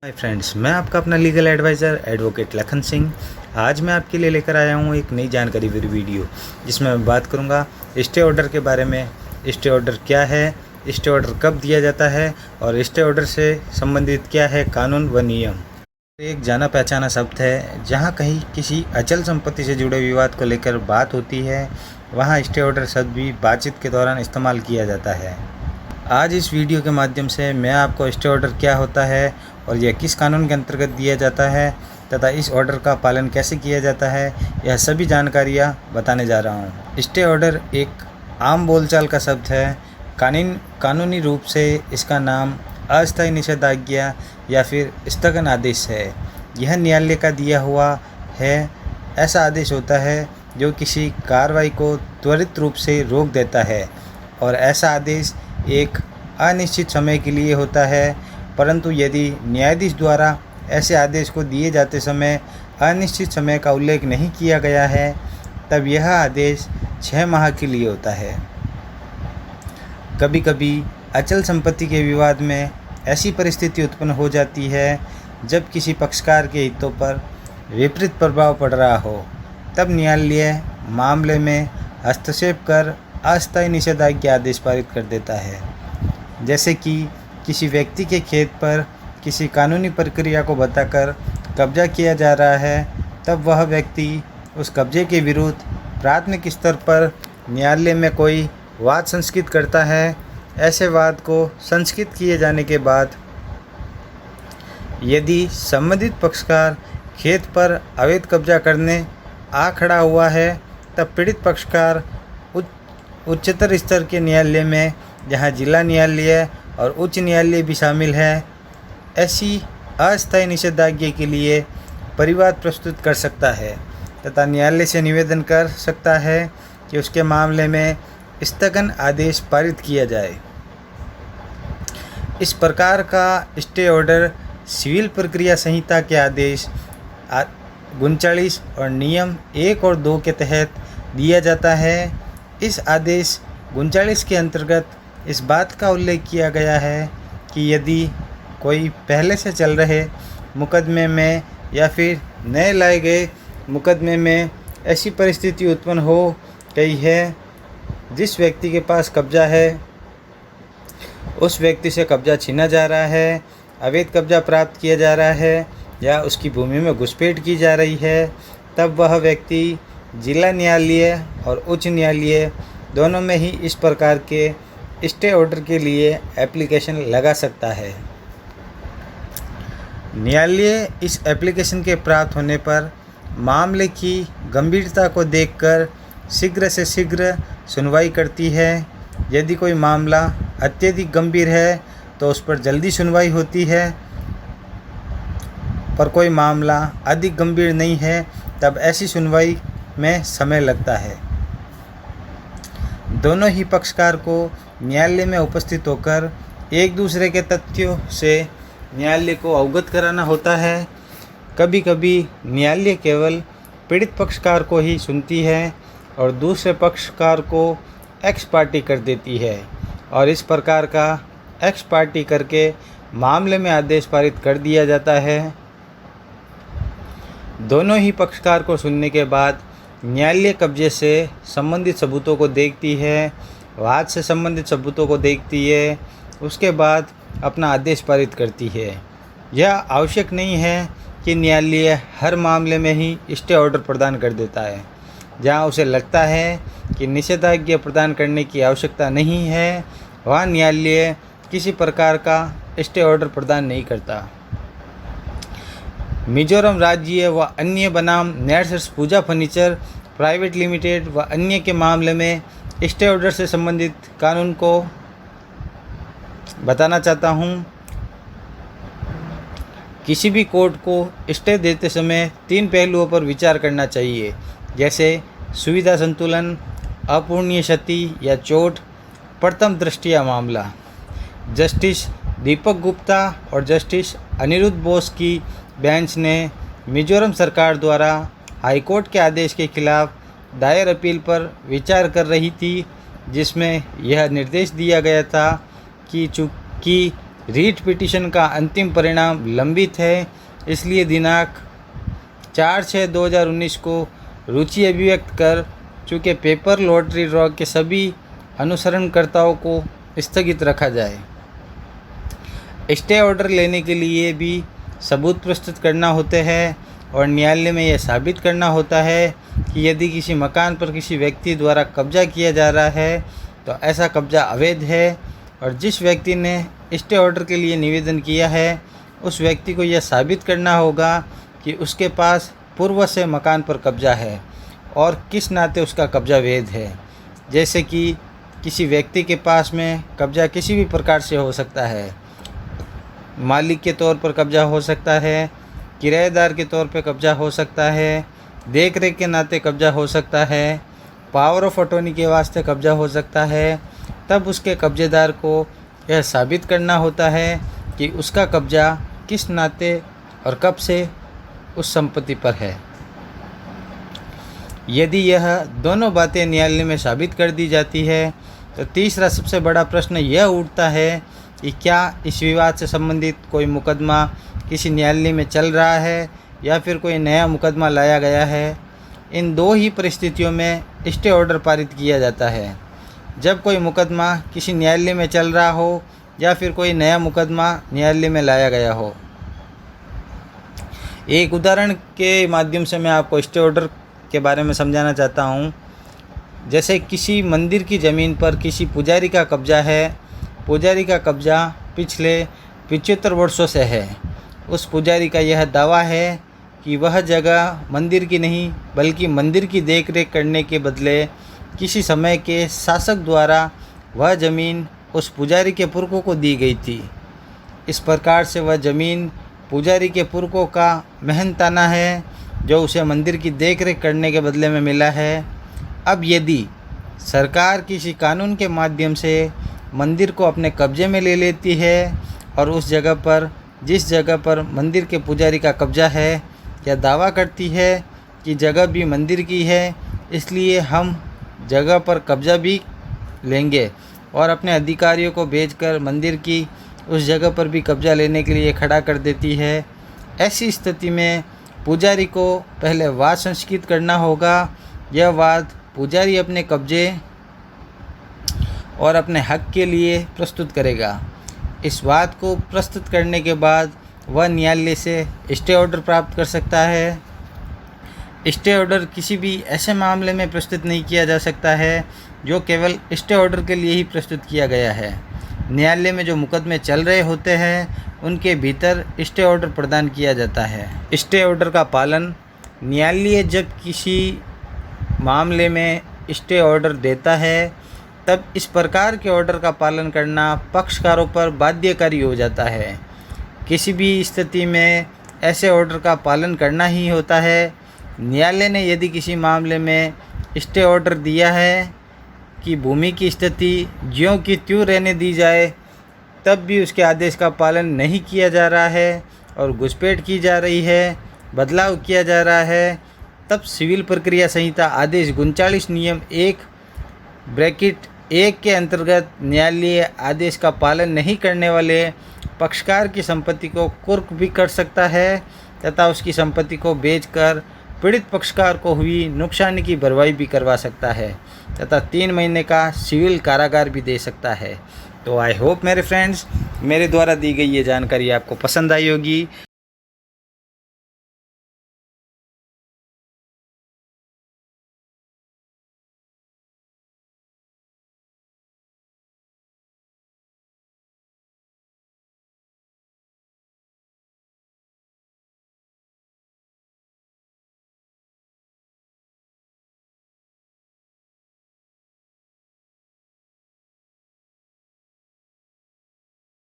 Hi friends, मैं आपका अपना legal adviser advocate Lakhan Singh. आज मैं आपके लिए लेकर आया हूँ एक नई जानकारी भरी वीडियो, जिसमें मैं बात करूँगा स्टे ऑर्डर के बारे में। स्टे ऑर्डर क्या है, स्टे ऑर्डर कब दिया जाता है और स्टे ऑर्डर से संबंधित क्या है कानून व नियम। एक जाना पहचाना शब्द है। जहाँ कहीं किसी अचल संपत्ति से जुड़े विवाद को लेकर बात होती है, वहाँ स्टे ऑर्डर शब्द भी बातचीत के दौरान इस्तेमाल किया जाता है। आज इस वीडियो के माध्यम से मैं आपको स्टे ऑर्डर क्या होता है और यह किस कानून के अंतर्गत दिया जाता है तथा इस ऑर्डर का पालन कैसे किया जाता है, यह सभी जानकारियाँ बताने जा रहा हूँ। स्टे ऑर्डर एक आम बोलचाल का शब्द है। कानूनी रूप से इसका नाम अस्थायी निषेधाज्ञा या फिर स्थगन आदेश है। यह न्यायालय का दिया हुआ है। ऐसा आदेश होता है जो किसी कार्रवाई को त्वरित रूप से रोक देता है और ऐसा आदेश एक अनिश्चित समय के लिए होता है। परंतु यदि न्यायाधीश द्वारा ऐसे आदेश को दिए जाते समय अनिश्चित समय का उल्लेख नहीं किया गया है, तब यह आदेश 6 माह के लिए होता है। कभी कभी अचल संपत्ति के विवाद में ऐसी परिस्थिति उत्पन्न हो जाती है जब किसी पक्षकार के हितों पर विपरीत प्रभाव पड़ रहा हो, तब न्यायालय मामले में हस्तक्षेप कर अस्थायी निषेधाज्ञा आदेश पारित कर देता है। जैसे कि किसी व्यक्ति के खेत पर किसी कानूनी प्रक्रिया को बताकर कब्जा किया जा रहा है, तब वह व्यक्ति उस कब्जे के विरुद्ध प्राथमिक स्तर पर न्यायालय में कोई वाद संस्कृत करता है। ऐसे वाद को संस्कृत किए जाने के बाद यदि संबंधित पक्षकार खेत पर अवैध कब्जा करने आ खड़ा हुआ है, तब पीड़ित पक्षकार उच्चतर स्तर के न्यायालय में, जहां जिला न्यायालय और उच्च न्यायालय भी शामिल है, ऐसी अस्थायी निषेधाज्ञा के लिए परिवाद प्रस्तुत कर सकता है तथा न्यायालय से निवेदन कर सकता है कि उसके मामले में स्थगन आदेश पारित किया जाए। इस प्रकार का स्टे ऑर्डर सिविल प्रक्रिया संहिता के आदेश 39 और नियम 1 और 2 के तहत दिया जाता है। इस आदेश 39 के अंतर्गत इस बात का उल्लेख किया गया है कि यदि कोई पहले से चल रहे मुकदमे में या फिर नए लाए गए मुकदमे में ऐसी परिस्थिति उत्पन्न हो गई है, जिस व्यक्ति के पास कब्जा है उस व्यक्ति से कब्जा छीना जा रहा है, अवैध कब्जा प्राप्त किया जा रहा है या उसकी भूमि में घुसपैठ की जा रही है, तब वह व्यक्ति जिला न्यायालय और उच्च न्यायालय दोनों में ही इस प्रकार के स्टे ऑर्डर के लिए एप्लीकेशन लगा सकता है। न्यायालय इस एप्लीकेशन के प्राप्त होने पर मामले की गंभीरता को देखकर शीघ्र से शीघ्र सुनवाई करती है। यदि कोई मामला अत्यधिक गंभीर है तो उस पर जल्दी सुनवाई होती है, पर कोई मामला अधिक गंभीर नहीं है तब ऐसी सुनवाई में समय लगता है। दोनों ही पक्षकार को न्यायालय में उपस्थित होकर एक दूसरे के तथ्यों से न्यायालय को अवगत कराना होता है। कभी कभी न्यायालय केवल पीड़ित पक्षकार को ही सुनती है और दूसरे पक्षकार को एक्स पार्टी कर देती है और इस प्रकार का एक्स पार्टी करके मामले में आदेश पारित कर दिया जाता है। दोनों ही पक्षकार को सुनने के बाद न्यायालय कब्जे से संबंधित सबूतों को देखती है, वाद से संबंधित सबूतों को देखती है, उसके बाद अपना आदेश पारित करती है। यह आवश्यक नहीं है कि न्यायालय हर मामले में ही स्टे ऑर्डर प्रदान कर देता है। जहां उसे लगता है कि निषेधाज्ञा प्रदान करने की आवश्यकता नहीं है, वहाँ न्यायालय किसी प्रकार का स्टे ऑर्डर प्रदान नहीं करता। मिजोरम राज्य व अन्य बनाम नेटर्स पूजा फर्नीचर प्राइवेट लिमिटेड व अन्य के मामले में स्टे ऑर्डर से संबंधित कानून को बताना चाहता हूँ। किसी भी कोर्ट को स्टे देते समय 3 पहलुओं पर विचार करना चाहिए, जैसे सुविधा संतुलन, अपूर्णीय क्षति या चोट, प्रथम दृष्टया मामला। जस्टिस दीपक गुप्ता और जस्टिस अनिरुद्ध बोस की बेंच ने मिजोरम सरकार द्वारा हाईकोर्ट के आदेश के खिलाफ दायर अपील पर विचार कर रही थी, जिसमें यह निर्देश दिया गया था कि चूँकि रीट पिटीशन का अंतिम परिणाम लंबित है, इसलिए दिनांक 4/6/2019 को रुचि अभिव्यक्त कर चुके पेपर लॉटरी ड्रॉ के सभी अनुसरणकर्ताओं को स्थगित रखा जाए। स्टे ऑर्डर लेने के लिए भी सबूत प्रस्तुत करना होते हैं और न्यायालय में यह साबित करना होता है कि यदि किसी मकान पर किसी व्यक्ति द्वारा कब्जा किया जा रहा है तो ऐसा कब्जा अवैध है और जिस व्यक्ति ने स्टे ऑर्डर के लिए निवेदन किया है उस व्यक्ति को यह साबित करना होगा कि उसके पास पूर्व से मकान पर कब्जा है और किस नाते उसका कब्जा वैध है। जैसे कि किसी व्यक्ति के पास में कब्जा किसी भी प्रकार से हो सकता है, मालिक के तौर पर कब्जा हो सकता है, किराएदार के तौर पर कब्जा हो सकता है, देख रेख के नाते कब्जा हो सकता है, पावर ऑफ अटॉर्नी के वास्ते कब्जा हो सकता है। तब उसके कब्जेदार को यह साबित करना होता है कि उसका कब्जा किस नाते और कब से उस संपत्ति पर है। यदि यह दोनों बातें न्यायालय में साबित कर दी जाती है तो तीसरा सबसे बड़ा प्रश्न यह उठता है कि क्या इस विवाद से संबंधित कोई मुकदमा किसी न्यायालय में चल रहा है या फिर कोई नया मुकदमा लाया गया है। इन दो ही परिस्थितियों में स्टे ऑर्डर पारित किया जाता है, जब कोई मुकदमा किसी न्यायालय में चल रहा हो या फिर कोई नया मुकदमा न्यायालय में लाया गया हो। एक उदाहरण के माध्यम से मैं आपको स्टे ऑर्डर के बारे में समझाना चाहता हूँ। जैसे किसी मंदिर की ज़मीन पर किसी पुजारी का कब्जा है, पुजारी का कब्जा पिछले 75 वर्षों से है। उस पुजारी का यह दावा है कि वह जगह मंदिर की नहीं बल्कि मंदिर की देखरेख करने के बदले किसी समय के शासक द्वारा वह ज़मीन उस पुजारी के पुरखों को दी गई थी। इस प्रकार से वह ज़मीन पुजारी के पुरखों का मेहनताना है जो उसे मंदिर की देखरेख करने के बदले में मिला है। अब यदि सरकार किसी कानून के माध्यम से मंदिर को अपने कब्जे में ले लेती है और उस जगह पर जिस जगह पर मंदिर के पुजारी का कब्जा है यह दावा करती है कि जगह भी मंदिर की है, इसलिए हम जगह पर कब्जा भी लेंगे और अपने अधिकारियों को भेजकर मंदिर की उस जगह पर भी कब्जा लेने के लिए खड़ा कर देती है। ऐसी स्थिति में पुजारी को पहले वाद संस्कृत करना होगा। यह वाद पुजारी अपने कब्जे और अपने हक के लिए प्रस्तुत करेगा। इस वाद को प्रस्तुत करने के बाद वह न्यायालय से स्टे ऑर्डर प्राप्त कर सकता है। स्टे ऑर्डर किसी भी ऐसे मामले में प्रस्तुत नहीं किया जा सकता है जो केवल स्टे ऑर्डर के लिए ही प्रस्तुत किया गया है। न्यायालय में जो मुकदमे चल रहे होते हैं उनके भीतर स्टे ऑर्डर प्रदान किया जाता है। स्टे ऑर्डर का पालन न्यायालय जब किसी मामले में स्टे ऑर्डर देता है तब इस प्रकार के ऑर्डर का पालन करना पक्षकारों पर बाध्यकारी हो जाता है। किसी भी स्थिति में ऐसे ऑर्डर का पालन करना ही होता है। न्यायालय ने यदि किसी मामले में स्टे ऑर्डर दिया है कि भूमि की स्थिति ज्यों की त्यों रहने दी जाए, तब भी उसके आदेश का पालन नहीं किया जा रहा है और घुसपैठ की जा रही है, बदलाव किया जा रहा है, तब सिविल प्रक्रिया संहिता आदेश 39 नियम 1(1) के अंतर्गत न्यायालय आदेश का पालन नहीं करने वाले पक्षकार की संपत्ति को कुर्क भी कर सकता है तथा उसकी संपत्ति को बेचकर पीड़ित पक्षकार को हुई नुकसान की भरपाई भी करवा सकता है तथा 3 महीने का सिविल कारागार भी दे सकता है। तो आई होप मेरे फ्रेंड्स मेरे द्वारा दी गई ये जानकारी आपको पसंद आई होगी।